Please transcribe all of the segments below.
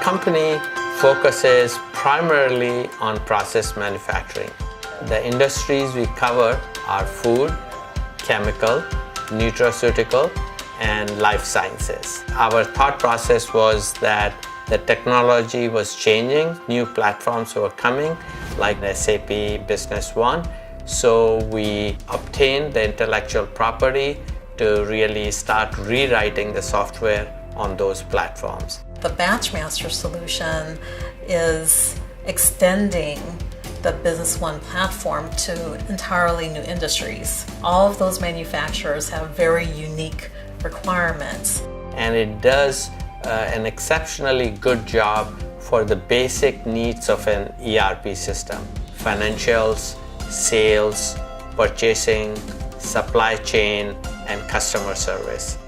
company focuses primarily on process manufacturing. The industries we cover are food, chemical, nutraceutical, and life sciences. Our thought process was that the technology was changing, new platforms were coming, like SAP Business One. So we obtained the intellectual property to really start rewriting the software on those platforms. The BatchMaster solution is extending the Business One platform to entirely new industries. All of those manufacturers have very unique requirements. And it does an exceptionally good job for the basic needs of an ERP system. Financials, sales, purchasing, supply chain, and customer service.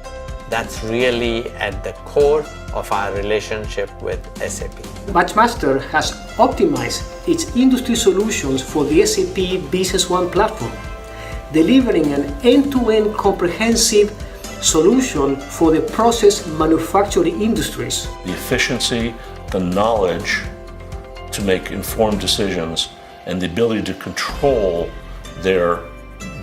That's really at the core of our relationship with SAP. BatchMaster has optimized its industry solutions for the SAP Business One platform, delivering an end-to-end comprehensive solution for the process manufacturing industries. The efficiency, the knowledge to make informed decisions, and the ability to control their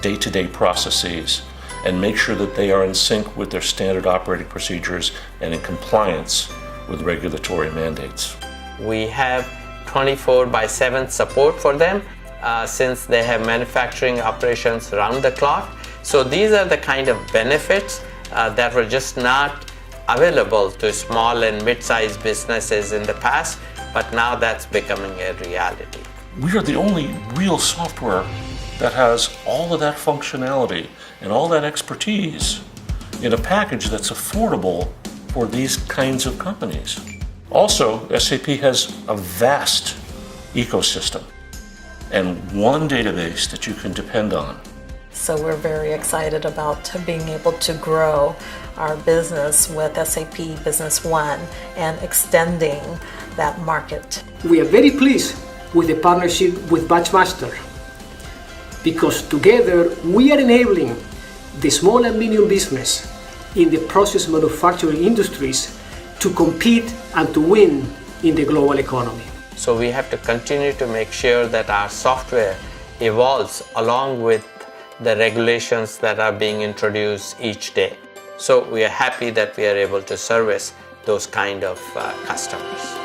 day-to-day processes and make sure that they are in sync with their standard operating procedures and in compliance with regulatory mandates. We have 24/7 support for them since they have manufacturing operations around the clock. So these are the kind of benefits that were just not available to small and mid-sized businesses in the past, but now that's becoming a reality. We are the only real software that has all of that functionality and all that expertise in a package that's affordable for these kinds of companies. Also, SAP has a vast ecosystem and one database that you can depend on. So we're very excited about being able to grow our business with SAP Business One and extending that market. We are very pleased with the partnership with BatchMaster because together we are enabling the small and medium business in the process manufacturing industries to compete and to win in the global economy. So we have to continue to make sure that our software evolves along with the regulations that are being introduced each day. So we are happy that we are able to service those kind of customers.